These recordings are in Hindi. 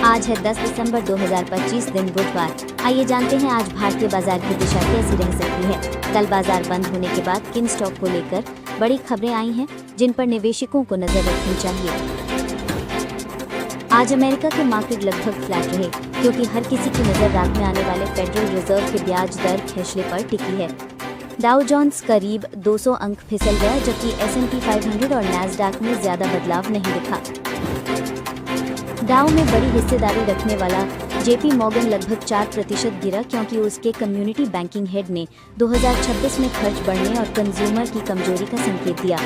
आज है 10 दिसंबर 2025 दिन बुधवार। आइए जानते हैं आज भारतीय बाजार की दिशा कैसी रह सकती है। कल बाजार बंद होने के बाद किन स्टॉक को लेकर बड़ी खबरें आई हैं जिन पर निवेशकों को नजर रखनी चाहिए। आज अमेरिका के मार्केट लगभग फ्लैट रहे क्योंकि हर किसी की नजर रात में आने वाले फेडरल रिजर्व के ब्याज दर फैसले पर टिकी है। डाउ जोन्स करीब 200 अंक फिसल गया जबकि S&P 500 और नैस्डैक में ज्यादा बदलाव नहीं दिखा। डाउ में बड़ी हिस्सेदारी रखने वाला JP मॉर्गन लगभग 4% गिरा क्योंकि उसके कम्युनिटी बैंकिंग हेड ने 2026 में खर्च बढ़ने और कंज्यूमर की कमजोरी का संकेत दिया।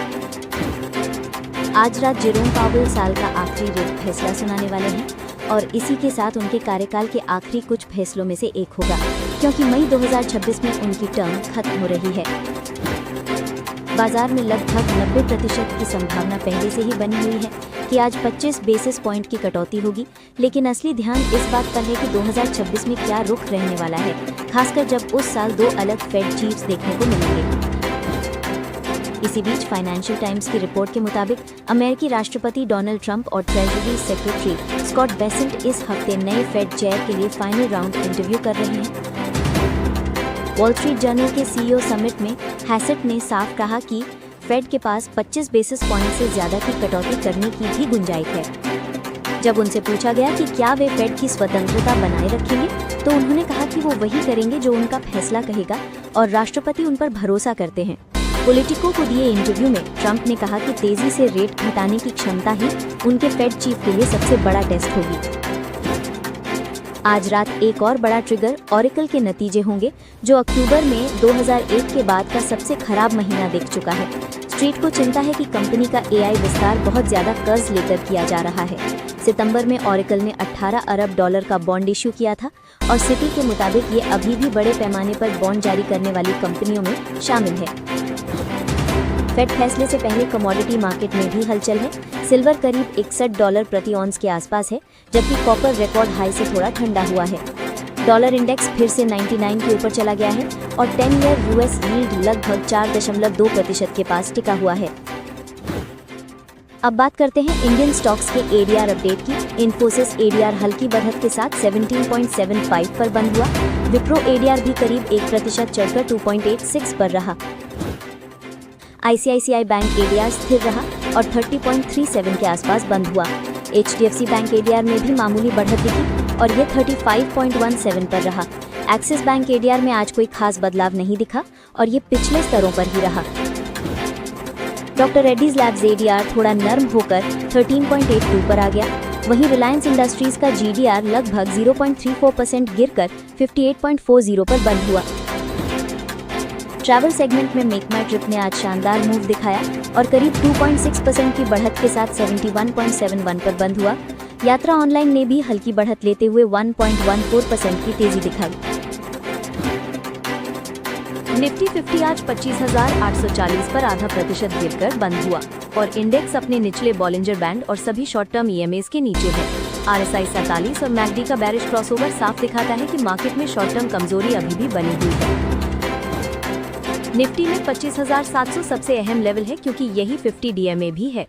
आज रात जेरोम पावेल साल का आखिरी रेट फैसला सुनाने वाले हैं और इसी के साथ उनके कार्यकाल के आखिरी कुछ फैसलों में से एक होगा क्योंकि मई 2026 में उनकी टर्म खत्म हो रही है। बाजार में लगभग 90% की संभावना पहले से ही बनी हुई है कि आज 25 बेसिस पॉइंट की कटौती होगी, लेकिन असली ध्यान इस बात पर है कि 2026 में क्या रुख रहने वाला है, खासकर जब उस साल 2 अलग फेड चीफ्स देखने को मिलेंगे। इसी बीच फाइनेंशियल टाइम्स की रिपोर्ट के मुताबिक अमेरिकी राष्ट्रपति डोनाल्ड ट्रंप और ट्रेजरी सेक्रेटरी स्कॉट बेसेंट इस हफ्ते नए फेड चेयर के लिए फाइनल राउंड इंटरव्यू कर रहे हैं। वॉल स्ट्रीट जर्नल के CEO समिट में हैसेट ने साफ कहा कि फेड के पास 25 बेसिस पॉइंट से ज्यादा की कटौती करने की भी गुंजाइश है। जब उनसे पूछा गया कि क्या वे फेड की स्वतंत्रता बनाए रखेंगे तो उन्होंने कहा कि वो वही करेंगे जो उनका फैसला कहेगा और राष्ट्रपति उन पर भरोसा करते हैं। पॉलिटिको को दिए इंटरव्यू में ट्रंप ने कहा कि तेजी से रेट घटाने की क्षमता ही उनके फेड चीफ के लिए सबसे बड़ा टेस्ट होगी। आज रात एक और बड़ा ट्रिगर ओरेकल के नतीजे होंगे जो अक्टूबर में 2001 के बाद का सबसे खराब महीना देख चुका है। स्ट्रीट को चिंता है कि कंपनी का AI विस्तार बहुत ज्यादा कर्ज लेकर किया जा रहा है। सितंबर में ओरेकल ने $18 अरब का बॉन्ड इश्यू किया था और सिटी के मुताबिक ये अभी भी बड़े पैमाने पर बॉन्ड जारी करने वाली कंपनियों में शामिल है। फेड फैसले से पहले कमोडिटी मार्केट में भी हलचल है। सिल्वर करीब $61 प्रति ऑन्स के आसपास है जबकि कॉपर रिकॉर्ड हाई से थोड़ा ठंडा हुआ है। डॉलर इंडेक्स फिर से 99 के ऊपर चला गया है और 10 ईयर US यील्ड लगभग 4.2% के पास टिका हुआ है। अब बात करते हैं इंडियन स्टॉक्स के ADR अपडेट की। इन्फोसिस ADR हल्की बढ़त के साथ 17.75 पर बंद हुआ। विप्रो ADR भी करीब 1% चढ़कर 2.86 पर रहा। ICICI बैंक ADR स्थिर रहा और 30.37 के आसपास बंद हुआ। HDFC बैंक ADR में भी मामूली बढ़त दिखी और ये 35.17 पर रहा। एक्सिस बैंक ADR में आज कोई खास बदलाव नहीं दिखा और ये पिछले स्तरों पर ही रहा। डॉक्टर रेड्डीज लैब्स ADR थोड़ा नर्म होकर 13.82 पर आ गया। वहीं रिलायंस इंडस्ट्रीज का GDR लगभग 0.34% गिरकर 58.40 पर बंद हुआ। ट्रैवल सेगमेंट में मेक माई ट्रिप ने आज शानदार मूव दिखाया और करीब 2.6% की बढ़त के साथ 71.71 पर बंद हुआ। यात्रा ऑनलाइन ने भी हल्की बढ़त लेते हुए 1.14% की तेजी दिखाई। निफ्टी 50 आज 25,840 पर %0.5 गिरकर बंद हुआ और इंडेक्स अपने निचले बॉलिंजर बैंड और सभी शॉर्ट टर्म EMAs के नीचे है। RSI 47 और मैकडी का बेरिश क्रॉसओवर साफ दिखाता है कि मार्केट में शॉर्ट टर्म कमजोरी अभी भी बनी हुई है। निफ्टी में 25,700 सबसे अहम लेवल है क्योंकि यही 50 DMA भी है।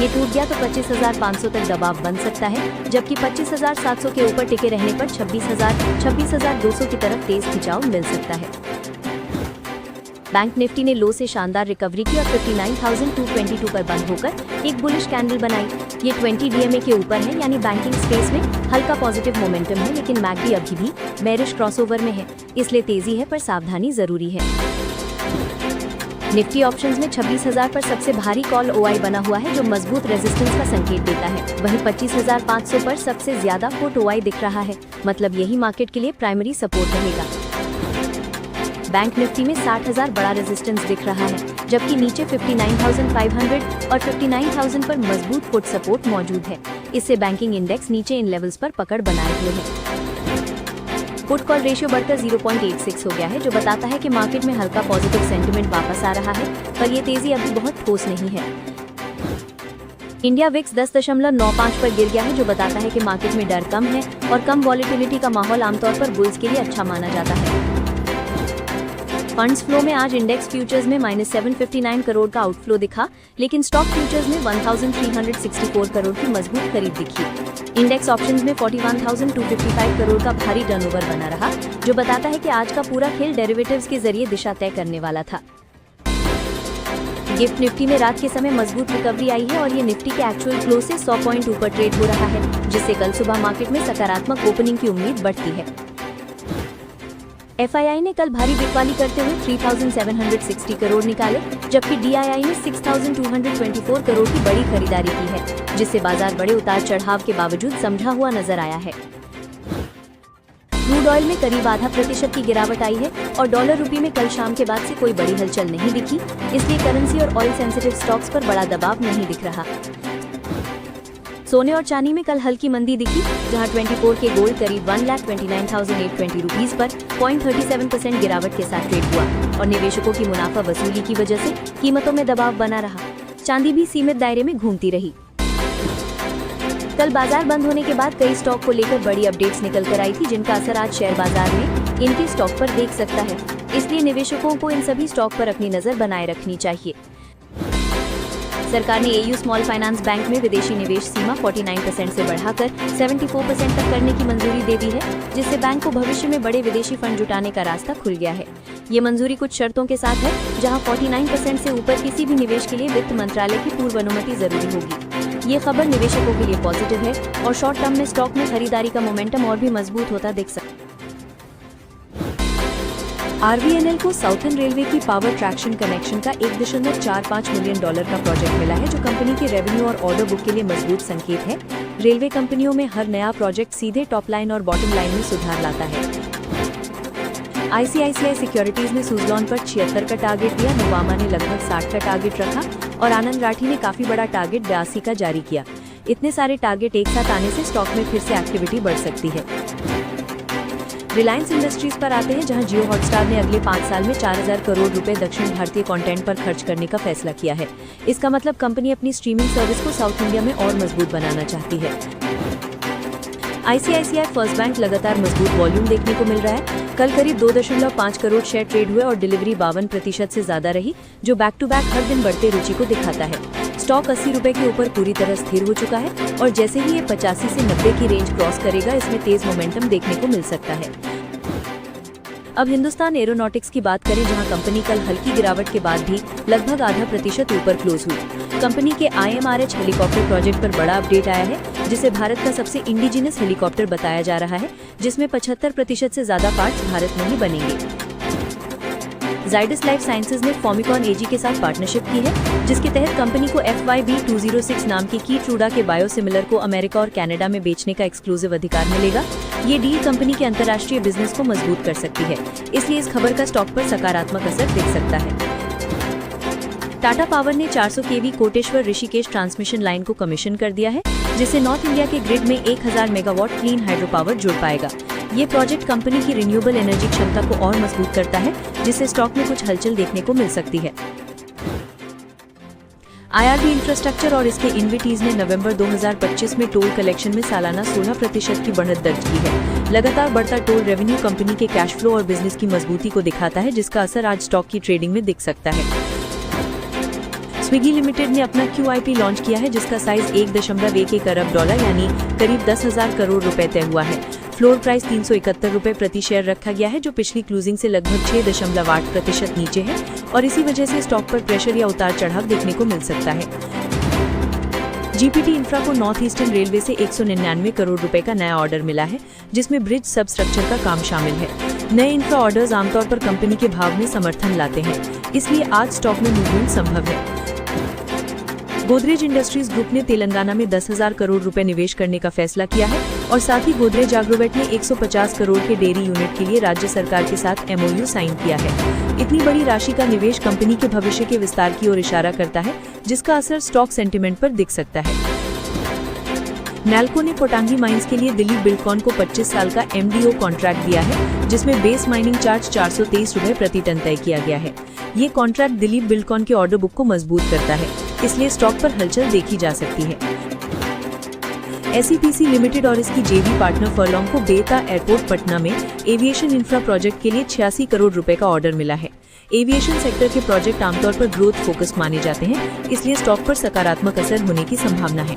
ये टूट गया तो 25,500 तक दबाव बन सकता है जबकि 25,700 के ऊपर टिके रहने पर 26,200 की तरफ तेज खिंचाव मिल सकता है। बैंक निफ्टी ने लो से शानदार रिकवरी की और 59,222 पर बंद होकर एक बुलिश कैंडल बनाई। ये 20 DMA के ऊपर है यानी बैंकिंग स्पेस में हल्का पॉजिटिव मोमेंटम है, लेकिन मैकडी अभी भी बेरिश क्रॉसओवर में है, इसलिए तेजी है पर सावधानी जरूरी है। निफ्टी ऑप्शंस में 26,000 पर सबसे भारी कॉल OI बना हुआ है जो मजबूत रेजिस्टेंस का संकेत देता है। वहीं 25,500 पर सबसे ज्यादा पुट OI दिख रहा है, मतलब यही मार्केट के लिए प्राइमरी सपोर्ट रहेगा। बैंक निफ्टी में 60,000 बड़ा रेजिस्टेंस दिख रहा है जबकि नीचे 59,500 और 59,000 पर मजबूत पुट सपोर्ट मौजूद है। इससे बैंकिंग इंडेक्स नीचे इन लेवल्स पर पकड़ बनाए हुए है। पुट कॉल रेशियो बढ़कर 0.86 हो गया है जो बताता है कि मार्केट में हल्का पॉजिटिव सेंटिमेंट वापस आ रहा है, पर ये तेजी अभी बहुत ठोस नहीं है। इंडिया विक्स 10.95 पर गिर गया है जो बताता है कि मार्केट में डर कम है और कम वॉलेटिलिटी का माहौल आमतौर पर बुल्स के लिए अच्छा माना जाता है। फंड्स फ्लो में आज इंडेक्स फ्यूचर्स में -759 करोड़ का आउटफ्लो दिखा, लेकिन स्टॉक फ्यूचर्स में 1364 करोड़ की मजबूत खरीद दिखी। इंडेक्स ऑप्शंस में 41,255 करोड़ का भारी टर्नओवर बना रहा, जो बताता है कि आज का पूरा खेल डेरिवेटिव्स के जरिए दिशा तय करने वाला था। गिफ्ट निफ्टी में रात के समय मजबूत रिकवरी आई है और ये निफ्टी के एक्चुअल क्लोज से 100 पॉइंट ऊपर ट्रेड हो रहा है, जिससे कल सुबह मार्केट में सकारात्मक ओपनिंग की उम्मीद बढ़ती है। FII ने कल भारी बिकवाली करते हुए 3,760 करोड़ निकाले, जबकि DII ने 6,224 करोड़ की बड़ी खरीदारी की है, जिससे बाजार बड़े उतार चढ़ाव के बावजूद समझा हुआ नजर आया है। क्रूड ऑयल में करीब आधा % की गिरावट आई है और डॉलर रुपये में कल शाम के बाद से कोई बड़ी हलचल नहीं दिखी, इसलिए करेंसी और ऑयल सेंसिटिव स्टॉक्स पर बड़ा दबाव नहीं दिख रहा। सोने और चांदी में कल हल्की मंदी दिखी, जहां 24 के गोल्ड करीब 1,29,820 रुपीस पर 0.37% गिरावट के साथ ट्रेड हुआ और निवेशकों की मुनाफा वसूली की वजह से कीमतों में दबाव बना रहा। चांदी भी सीमित दायरे में घूमती रही। कल बाजार बंद होने के बाद कई स्टॉक को लेकर बड़ी अपडेट्स निकल कर आई थी, जिनका असर आज शेयर बाजार में इनके स्टॉक पर देख सकता है, इसलिए निवेशकों को इन सभी स्टॉक पर अपनी नजर बनाए रखनी चाहिए। सरकार ने AU स्मॉल फाइनेंस बैंक में विदेशी निवेश सीमा 49% से बढ़ाकर 74% तक करने की मंजूरी दे दी है, जिससे बैंक को भविष्य में बड़े विदेशी फंड जुटाने का रास्ता खुल गया है। ये मंजूरी कुछ शर्तों के साथ है, जहां 49% से ऊपर किसी भी निवेश के लिए वित्त मंत्रालय की पूर्व अनुमति जरूरी होगी। ये खबर निवेशकों के लिए पॉजिटिव है और शॉर्ट टर्म में स्टॉक में खरीदारी का मोमेंटम और भी मजबूत होता दिख सकता है। RVNL को साउथर्न रेलवे की पावर ट्रैक्शन कनेक्शन का $1.45 मिलियन का प्रोजेक्ट मिला है, जो कंपनी के रेवेन्यू और ऑर्डर बुक के लिए मजबूत संकेत है। रेलवे कंपनियों में हर नया प्रोजेक्ट सीधे टॉप लाइन और बॉटम लाइन में सुधार लाता है। ICICI सिक्योरिटीज ने सुजलॉन पर 76 का टारगेट दिया, नोवामा ने लगभग 60 का टारगेट रखा और आनंद राठी ने काफी बड़ा टारगेट 82 का जारी किया। इतने सारे टारगेट एक साथ आने से स्टॉक में फिर से एक्टिविटी बढ़ सकती है। रिलायंस इंडस्ट्रीज पर आते हैं, जहां जियो हॉटस्टार ने अगले 5 साल में 4,000 करोड़ रुपए दक्षिण भारतीय कंटेंट पर खर्च करने का फैसला किया है। इसका मतलब कंपनी अपनी स्ट्रीमिंग सर्विस को साउथ इंडिया में और मजबूत बनाना चाहती है। ICICI फर्स्ट बैंक लगातार मजबूत वॉल्यूम देखने को मिल रहा है। कल करीब 2.5 करोड़ शेयर ट्रेड हुए और डिलीवरी 52% से ज्यादा रही, जो बैक टू बैक हर दिन बढ़ते रुचि को दिखाता है। स्टॉक 80 रुपए के ऊपर पूरी तरह स्थिर हो चुका है और जैसे ही ये 85 से 90 की रेंज क्रॉस करेगा, इसमें तेज मोमेंटम देखने को मिल सकता है। अब हिंदुस्तान एरोनॉटिक्स की बात करें, जहां कंपनी कल हल्की गिरावट के बाद भी लगभग आधा % ऊपर क्लोज हुई। कंपनी के IMRH हेलीकॉप्टर प्रोजेक्ट पर बड़ा अपडेट आया है, जिसे भारत का सबसे इंडिजिनस हेलीकॉप्टर बताया जा रहा है, जिसमें 75% से ज्यादा पार्ट्स भारत में ही बनेंगे। जाइडस लाइफ साइंसेज ने फॉर्मिकॉन AG के साथ पार्टनरशिप की है, जिसके तहत कंपनी को FYB206 नाम की कीट्रूडा के बायोसिमिलर को अमेरिका और कनाडा में बेचने का एक्सक्लूसिव अधिकार मिलेगा। ये डील कंपनी के अंतर्राष्ट्रीय बिजनेस को मजबूत कर सकती है, इसलिए इस खबर का स्टॉक पर सकारात्मक असर दिख सकता है। टाटा पावर ने 400 kV Koteshwar Rishikesh transmission line को कमीशन कर दिया है, जिससे नॉर्थ इंडिया के ग्रिड में 1000 मेगावाट क्लीन हाइड्रो पावर जुड़ पाएगा। ये प्रोजेक्ट कंपनी की रिन्यूएबल एनर्जी क्षमता को और मजबूत करता है, जिससे स्टॉक में कुछ हलचल देखने को मिल सकती है। IRB इंफ्रास्ट्रक्चर और इसके इन्विटीज ने नवंबर 2025 में टोल कलेक्शन में सालाना 16% की बढ़त दर्ज की है। लगातार बढ़ता टोल रेवेन्यू कंपनी के कैश फ्लो और बिजनेस की मजबूती को दिखाता है, जिसका असर आज स्टॉक की ट्रेडिंग में दिख सकता है। स्विगी लिमिटेड ने अपना QIP लॉन्च किया है, जिसका साइज $1.1 अरब यानी करीब 10,000 करोड़ रुपए तय हुआ है। फ्लोर प्राइस 371 रुपए प्रति शेयर रखा गया है, जो पिछली क्लोजिंग से लगभग 6.8% नीचे है और इसी वजह से स्टॉक पर प्रेशर या उतार चढ़ाव देखने को मिल सकता है। GPT इंफ्रा को नॉर्थ ईस्टर्न रेलवे से 199 करोड़ रुपए का नया ऑर्डर मिला है, जिसमें ब्रिज सब स्ट्रक्चर का काम शामिल है। नए इंफ्रा ऑर्डर्स आमतौर पर कंपनी के भाव में समर्थन लाते हैं, इसलिए आज स्टॉक में मूवमेंट संभव है। गोदरेज इंडस्ट्रीज ग्रुप ने तेलंगाना में 10,000 करोड़ रुपए निवेश करने का फैसला किया है और साथ ही गोदरेज एग्रोवेट ने 150 करोड़ के डेयरी यूनिट के लिए राज्य सरकार के साथ MOU साइन किया है। इतनी बड़ी राशि का निवेश कंपनी के भविष्य के विस्तार की ओर इशारा करता है, जिसका असर स्टॉक सेंटिमेंट पर दिख सकता है। नैल्को ने पोटांगी माइंस के लिए दिलीप बिल्डकॉन को 25 साल का MDO कॉन्ट्रैक्ट दिया है, जिसमें बेस माइनिंग चार्ज 423 रुपए प्रति टन तय किया गया है। ये कॉन्ट्रैक्ट दिलीप बिल्डकॉन के ऑर्डर बुक को मजबूत करता है, इसलिए स्टॉक पर हलचल देखी जा सकती है। SEPC लिमिटेड और इसकी JV पार्टनर फर्लोंग को बेता एयरपोर्ट पटना में एविएशन इंफ्रा प्रोजेक्ट के लिए 86 करोड़ रुपए का ऑर्डर मिला है। एविएशन सेक्टर के प्रोजेक्ट आमतौर पर ग्रोथ फोकस्ड माने जाते हैं, इसलिए स्टॉक पर सकारात्मक असर होने की संभावना है।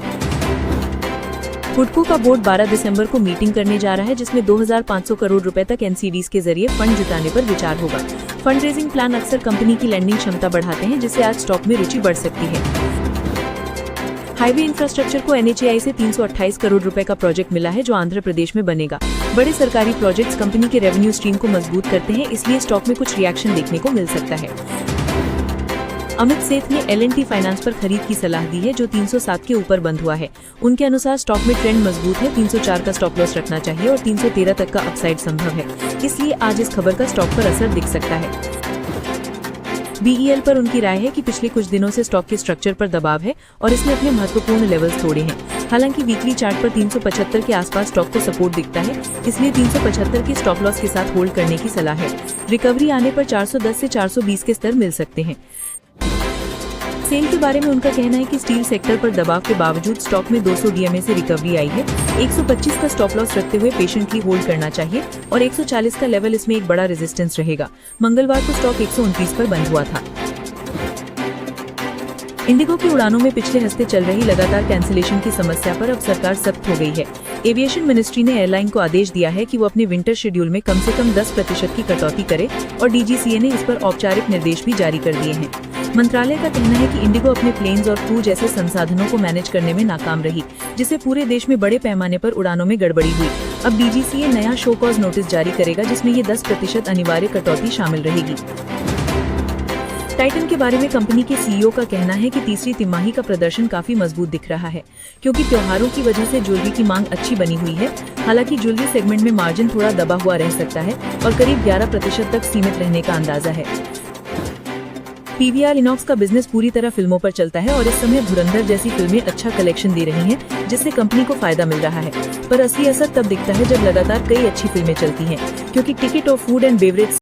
हुडको का बोर्ड 12 दिसंबर को मीटिंग करने जा रहा है, जिसमें 2500 करोड़ रुपए तक एनसीडीज के जरिए फंड जुटाने पर विचार होगा। फंड रेजिंग प्लान अक्सर कंपनी की लैंडिंग क्षमता बढ़ाते हैं, जिससे आज स्टॉक में रुचि बढ़ सकती है। हाईवे इंफ्रास्ट्रक्चर को एनएचएआई से 328 करोड़ रुपए का प्रोजेक्ट मिला है, जो आंध्र प्रदेश में बनेगा। बड़े सरकारी प्रोजेक्ट्स कंपनी के रेवेन्यू स्ट्रीम को मजबूत करते हैं, इसलिए स्टॉक में कुछ रिएक्शन देखने को मिल सकता है। अमित सेठ ने L&T फाइनेंस पर खरीद की सलाह दी है, जो 307 के ऊपर बंद हुआ है। उनके अनुसार स्टॉक में ट्रेंड मजबूत है, 304 का स्टॉप लॉस रखना चाहिए और 313 तक का अपसाइड संभव है, इसलिए आज इस खबर का स्टॉक पर असर दिख सकता है। BEL पर उनकी राय है कि पिछले कुछ दिनों से स्टॉक के स्ट्रक्चर पर दबाव है और इसने अपने महत्वपूर्ण लेवल्स तोड़े हैं। हालांकि वीकली चार्ट पर 375 के आसपास स्टॉक को सपोर्ट दिखता है, इसलिए 375 के स्टॉप लॉस के साथ होल्ड करने की सलाह है। रिकवरी आने पर 410 से 420 के स्तर मिल सकते हैं। सेल के बारे में उनका कहना है कि स्टील सेक्टर पर दबाव के बावजूद स्टॉक में 200 DMA से रिकवरी आई है। 125 का स्टॉप लॉस रखते हुए पेशेंटली होल्ड करना चाहिए और 140 का लेवल इसमें एक बड़ा रेजिस्टेंस रहेगा। मंगलवार को स्टॉक 129 पर बंद हुआ था। इंडिगो की उड़ानों में पिछले हफ्ते चल रही लगातार कैंसिलेशन की समस्या पर अब सरकार सख्त हो गई है। एविएशन मिनिस्ट्री ने एयरलाइन को आदेश दिया है कि वो अपने विंटर शेड्यूल में कम से कम 10% की कटौती करे और DGCA ने इस पर औपचारिक निर्देश भी जारी कर दिए हैं। मंत्रालय का कहना है कि इंडिगो अपने प्लेन्स और क्रू जैसे संसाधनों को मैनेज करने में नाकाम रही, जिससे पूरे देश में बड़े पैमाने पर उड़ानों में गड़बड़ी हुई। अब DGCA नया शो कॉज नोटिस जारी करेगा, जिसमें ये 10% अनिवार्य कटौती शामिल रहेगी। टाइटन के बारे में कंपनी के CEO का कहना है कि तीसरी तिमाही का प्रदर्शन काफी मजबूत दिख रहा है, क्योंकि त्योहारों की वजह से ज्वेलरी की मांग अच्छी बनी हुई है। हालांकि ज्वेलरी सेगमेंट में मार्जिन थोड़ा दबा हुआ रह सकता है और करीब 11% तक सीमित रहने का अंदाजा है। PVR इनॉक्स का बिजनेस पूरी तरह फिल्मों पर चलता है और इस समय धुरंधर जैसी फिल्में अच्छा कलेक्शन दे रही हैं, जिससे कंपनी को फायदा मिल रहा है। पर असली असर तब दिखता है जब लगातार कई अच्छी फिल्में चलती हैं, क्योंकि टिकट और फूड एंड बेवरेज